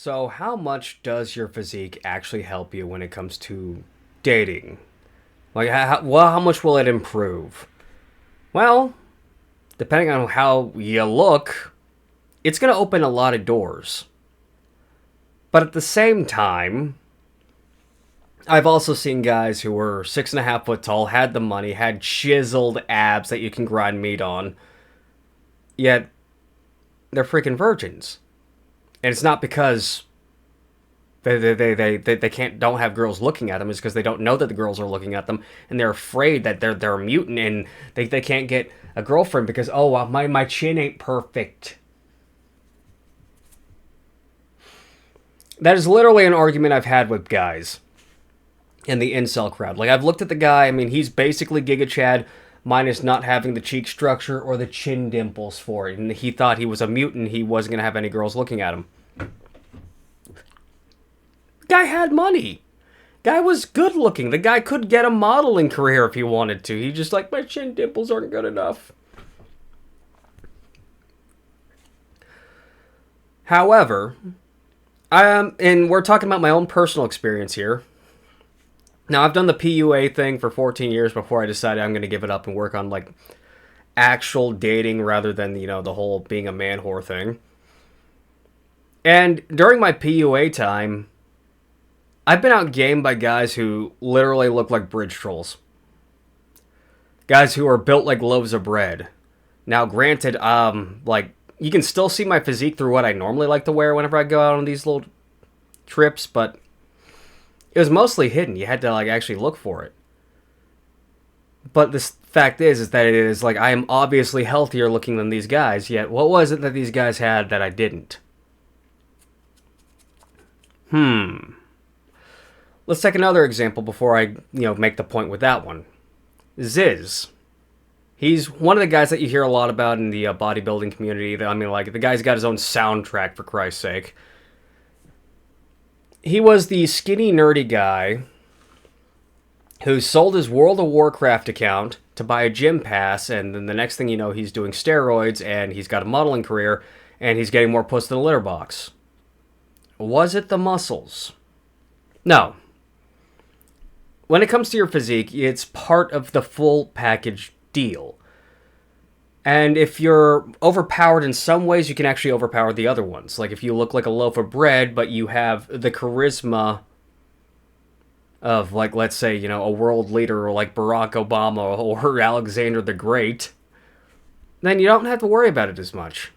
So, how much does your physique actually help you when it comes to dating? Like, how much will it improve? Well, depending on how you look, it's going to open a lot of doors. But at the same time, I've also seen guys who were 6.5 foot tall, had the money, had chiseled abs that you can grind meat on, yet they're freaking virgins. And it's not because they can't don't have girls looking at them. Is because they don't know that the girls are looking at them, and they're afraid that they're a mutant and they can't get a girlfriend because my chin ain't perfect. That is literally an argument I've had with guys in the incel crowd. Like, I've looked at the guy. I mean, he's basically Giga Chad minus not having the cheek structure or the chin dimples for it, and he thought he was a mutant. He wasn't gonna have any girls looking at him. Guy had money. Guy was good looking. The guy could get a modeling career if he wanted to. He just like, my chin dimples aren't good enough. However, and we're talking about my own personal experience here. Now, I've done the PUA thing for 14 years before I decided I'm going to give it up and work on like actual dating rather than, the whole being a man whore thing. And during my PUA time, I've been outgamed by guys who literally look like bridge trolls. Guys who are built like loaves of bread. Now, granted, like, you can still see my physique through what I normally like to wear whenever I go out on these little trips, but it was mostly hidden. You had to, like, actually look for it. But the fact is that it is, like, I am obviously healthier looking than these guys, yet what was it that these guys had that I didn't? Let's take another example before I, make the point with that one. Ziz. He's one of the guys that you hear a lot about in the bodybuilding community. I mean, like, the guy's got his own soundtrack, for Christ's sake. He was the skinny, nerdy guy who sold his World of Warcraft account to buy a gym pass, and then the next thing you know, he's doing steroids, and he's got a modeling career, and he's getting more puss than a litter box. Was it the muscles? No. When it comes to your physique, it's part of the full package deal. And if you're overpowered in some ways, you can actually overpower the other ones. Like if you look like a loaf of bread, but you have the charisma of, like, let's say, a world leader like Barack Obama or Alexander the Great, then you don't have to worry about it as much.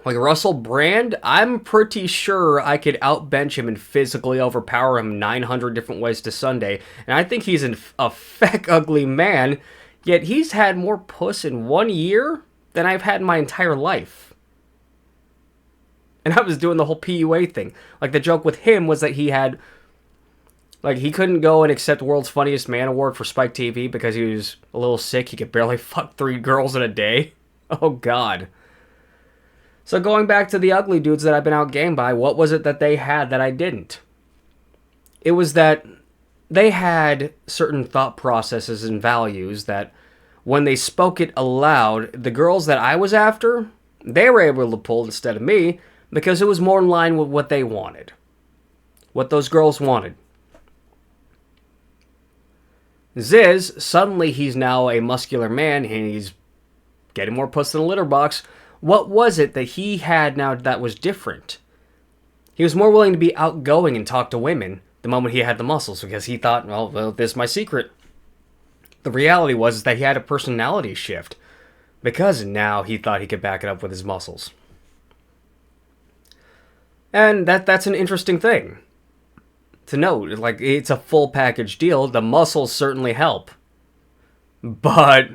Like Russell Brand, I'm pretty sure I could outbench him and physically overpower him 900 different ways to Sunday. And I think he's a feck ugly man, yet he's had more puss in 1 year than I've had in my entire life. And I was doing the whole PUA thing. Like, the joke with him was that he couldn't go and accept World's Funniest Man Award for Spike TV because he was a little sick. He could barely fuck 3 girls in a day. Oh, God. So going back to the ugly dudes that I've been outgamed by, what was it that they had that I didn't? It was that they had certain thought processes and values that when they spoke it aloud, the girls that I was after, they were able to pull instead of me because it was more in line with what they wanted. What those girls wanted. Ziz, suddenly he's now a muscular man and he's getting more puss than a litter box. What was it that he had now that was different? He was more willing to be outgoing and talk to women the moment he had the muscles because he thought, well, this is my secret. The reality was that he had a personality shift because now he thought he could back it up with his muscles. And that's an interesting thing to note. Like, it's a full package deal. The muscles certainly help. But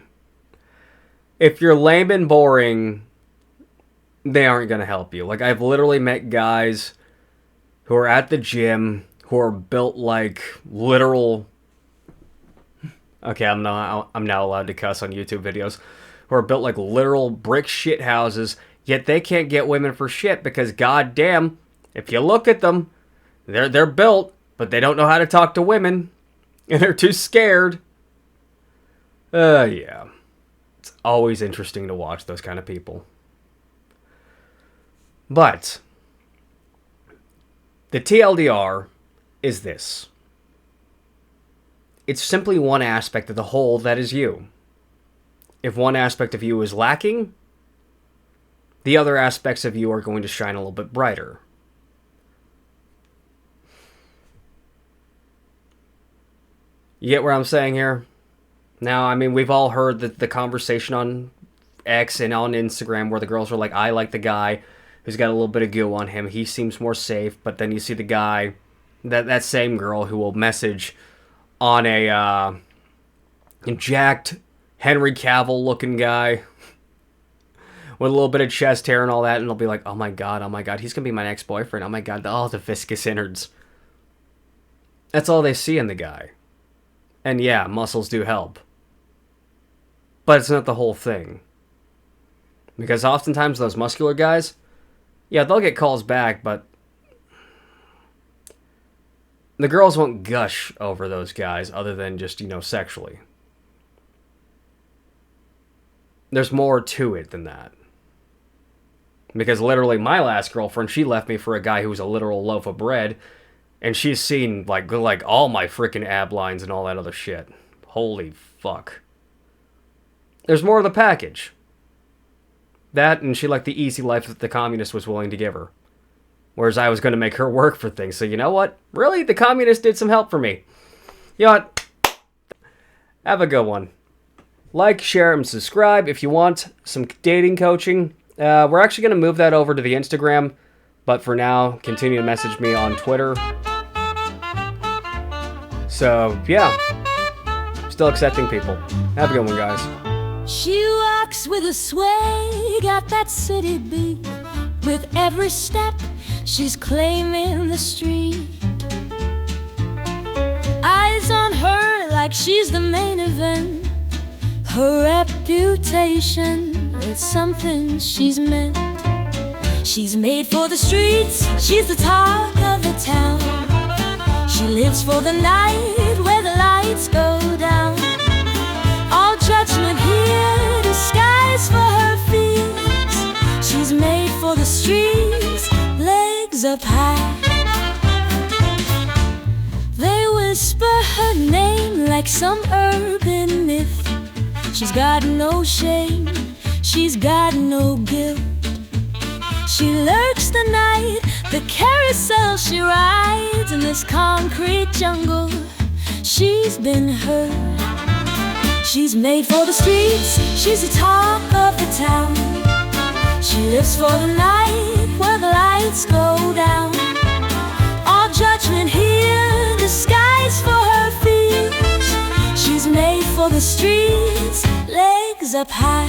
if you're lame and boring, they aren't going to help you. Like, I've literally met guys who are at the gym who are built like literal... Okay, I'm now allowed to cuss on YouTube videos. Who are built like literal brick shit houses, yet they can't get women for shit because, goddamn, if you look at them, they're built, but they don't know how to talk to women, and they're too scared. Yeah. It's always interesting to watch those kind of people. But The TLDR is this. It's simply one aspect of the whole that is you. If one aspect of you is lacking, the other aspects of you are going to shine a little bit brighter. You get what I'm saying here? Now, I mean, we've all heard the conversation on X and on Instagram where the girls are like, I like the guy who's got a little bit of goo on him. He seems more safe. But then you see the guy, that same girl who will message on a jacked Henry Cavill looking guy with a little bit of chest hair and all that, and they'll be like, oh my god, he's gonna be my next boyfriend. Oh my god, the viscous innards. That's all they see in the guy. And yeah, muscles do help. But it's not the whole thing. Because oftentimes those muscular guys, yeah, they'll get calls back, but the girls won't gush over those guys other than just, sexually. There's more to it than that. Because literally my last girlfriend, she left me for a guy who was a literal loaf of bread, and she's seen like all my freaking ab lines and all that other shit. Holy fuck. There's more of the package. That, and she liked the easy life that the communist was willing to give her. Whereas I was going to make her work for things. So you know what? Really? The communist did some help for me. You know what? Have a good one. Like, share, and subscribe if you want some dating coaching. We're actually going to move that over to the Instagram. But for now, continue to message me on Twitter. So, yeah. Still accepting people. Have a good one, guys. She walks with a sway, got that city beat. With every step, she's claiming the street. Eyes on her like she's the main event. Her reputation is something she's meant. She's made for the streets, she's the talk of the town. She lives for the night where the lights go down. All judgment here, disguise for her fears. She's made for the streets, legs up high. They whisper her name like some urban myth. She's got no shame, she's got no guilt. She lurks the night, the carousel she rides. In this concrete jungle, she's been hurt. She's made for the streets, she's the talk of the town. She lives for the night where the lights go down. All judgment here, disguise for her fears. She's made for the streets, legs up high.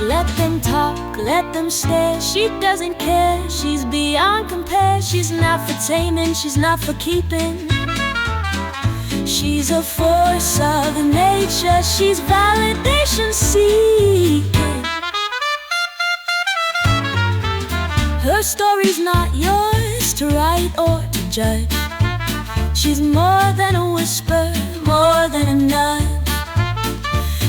Let them talk, let them stare. She doesn't care, she's beyond compare. She's not for taming, she's not for keeping. She's a force of nature, she's validation seeking. Her story's not yours to write or to judge. She's more than a whisper, more than a nudge.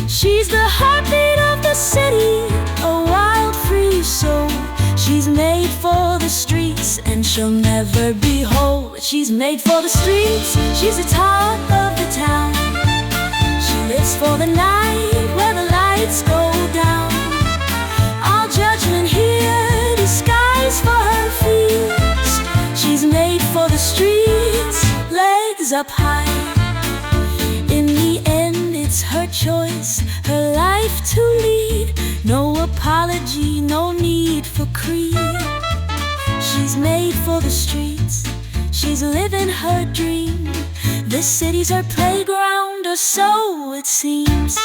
She's the heartbeat of the city, a wild free soul. She's made for the streets and she'll never be whole. She's made for the streets, she's the talk of the town. She lives for the night where the lights go down. All judgment here, disguise for her fears. She's made for the streets, legs up high. In the end, it's her choice, her life to lead. No apology, no need for creed. She's made for the streets, she's living her dream. This city's her playground, or so it seems.